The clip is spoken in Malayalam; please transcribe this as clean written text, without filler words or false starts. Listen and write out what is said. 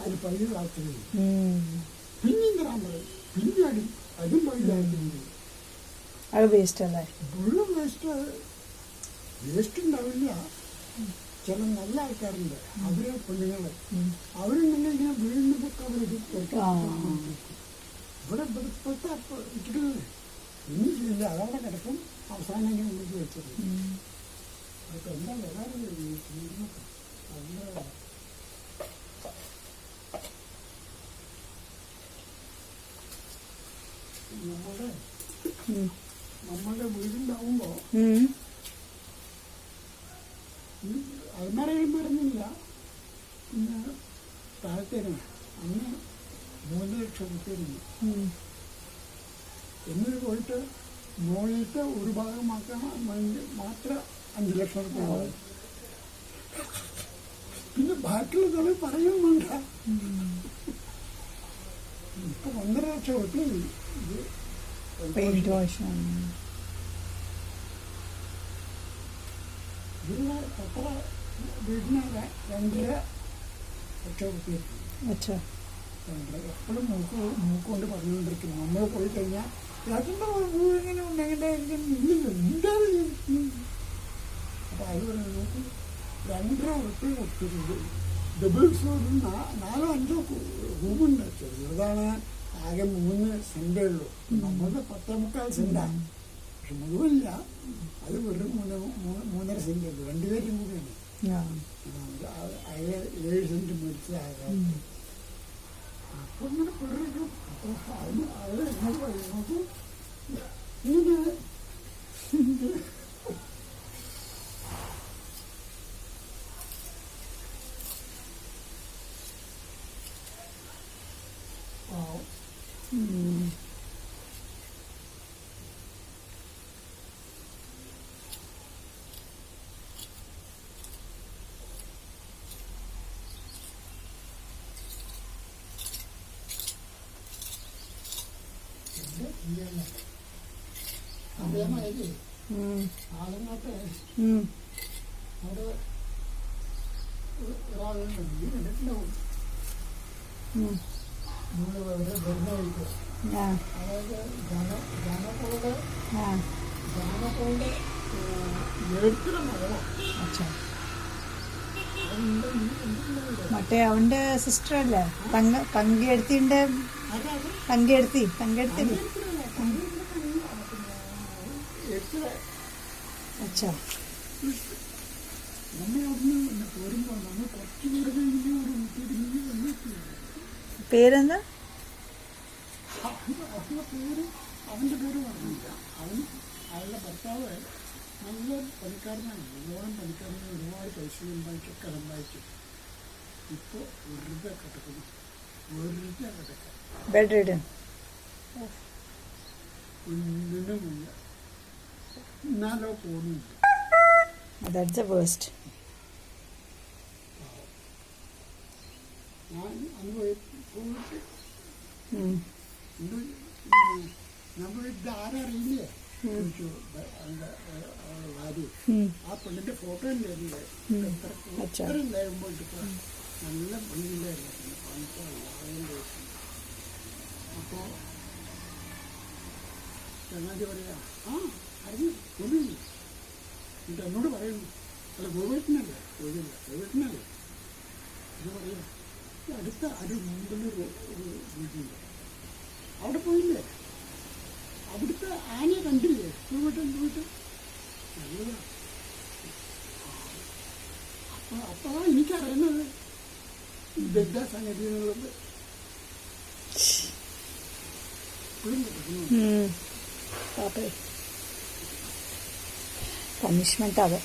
അത് പയ്യ പിന്നെ പിന്നെ അതും പയ്യാക്കുന്നുണ്ട്. അത് വേസ്റ്റ് അല്ലേ? ഫുള്ളും വേസ്റ്റ് ഉണ്ടാവില്ല. ചില നല്ല ആൾക്കാരുണ്ട്, അവര് പെണ്ണുങ്ങള് അവരുണ്ടെങ്കിൽ ഇങ്ങനെ വീടിനൊക്കെ അവരൊക്കെ ഇവിടെ ഇപ്പോഴത്തെ ഇട്ടിട്ട് ഒന്നും ചെയ്യില്ല. അതവിടെ കിടക്കും. അവസാനം ഇങ്ങനെ ഉള്ളിൽ വെച്ചത് അതൊക്കെ എന്താ വരാറില്ല. നമ്മളുടെ വീടുണ്ടാവുമ്പോ അൽമറയിൽ പറഞ്ഞില്ല. പിന്നെ താഴത്തേന് അന്ന് 3 ലക്ഷം റുപ്യരുന്നു. എന്നിട്ട് പോയിട്ട് മോളിലത്തെ ഒരു ഭാഗമാക്കാൻ മാത്രം 5 ലക്ഷം റുപ്യ. പിന്നെ ബാക്കിയുള്ളതൊക്കെ പറയും വേണ്ട. ഇപ്പൊ 1.5 ലക്ഷം റുപ്യ ഇത് അത്ര വീടിന് 2.5 ലക്ഷം റുപ്യ. എപ്പോഴും മൂക്കൊണ്ട് പറഞ്ഞുകൊണ്ടിരിക്കുന്നു. നമ്മൾ പോയി കഴിഞ്ഞാൽ ഇങ്ങനെ ഉണ്ടെങ്കിൽ അപ്പൊ അത് പറഞ്ഞു നോക്ക് 2.5 റുപ്യ കൊടുത്തിട്ടുണ്ട്. ഡബിൾ ഫ്ലോറിൽ 4-5 റൂമുണ്ട്. ചെറുതാണ്. ആകെ 3 സെന്റേ ഉള്ളൂ. നമ്മളുടെ 10.25 സെന്റാണ്. പക്ഷെ മുഴുവല്ല. അത് വെറും 3.5 സെന്റ് ഉള്ളൂ. 2 പേരും കൂടിയാണ്. 7 സെന്റ് മേടിച്ചതാകാം. അപ്പൊ ഇങ്ങനെ പെടും. അത് നോക്കൂ ഇങ്ങനെ അതേമാതിരി ആളുങ്ങൾക്ക് അവിടെ ഒരാളുണ്ട്. ഈ കണ്ടിട്ടുണ്ടാവും. വരുന്ന വഴിക്ക് അതായത് ജാനപ്പോളുടെ എഴുത്തിലെ മകളോ മറ്റേ അവന്റെ സിസ്റ്റർ അല്ലേ? തങ്കെടുത്തിന്റെ അച്ഛാ. പേരെന്താ? അവന്റെ പേര് പറഞ്ഞില്ല. അയാളുടെ ഭർത്താവ് നല്ല പണിക്കാരനാണ്. നല്ലോണം പണിക്കാരനാണ്. ഒരുപാട് പൈസ സമ്പാദിച്ചൊക്കെ സമ്പാദിച്ചു. ഇപ്പൊ വെറുതെ കിടക്കുന്നു. Bedridden. ഒന്നിനുമില്ല. എന്നാലോ പോകുന്നില്ല. That's the worst. ഞാൻ പോയിട്ട് നമ്മൾ ഇത് ആരറിയില്ലേ ചോദിച്ചു. ഭാര്യ ആ പെണ്ണിന്റെ ഫോട്ടോ ഇല്ലായിരുന്നു. എത്ര ഉണ്ടായിരുമ്പോൾ നല്ല ഭംഗിയില്ലായിരുന്നു. അപ്പോ ചങ്ങാതി പറയാ അറിഞ്ഞു തോന്നില്ല. എന്നിട്ട് എന്നോട് പറയുന്നു, അല്ല ഗോവേട്ടനല്ലേ ഗോവേട്ടനല്ലേ ഇത് പറയാ. അടുത്ത മുമ്പിലൊരു വീടുണ്ട്. അവിടെ പോയില്ലേ? അവിടുത്തെ ആനയെ കണ്ടില്ലേ? ഗോവേട്ടൻ നല്ലതാ. അപ്പൊ എനിക്കറിയുന്നത് ഇതെന്താ സംഗതി എന്നുള്ളത്. പണിഷ്മെന്റ് അത്.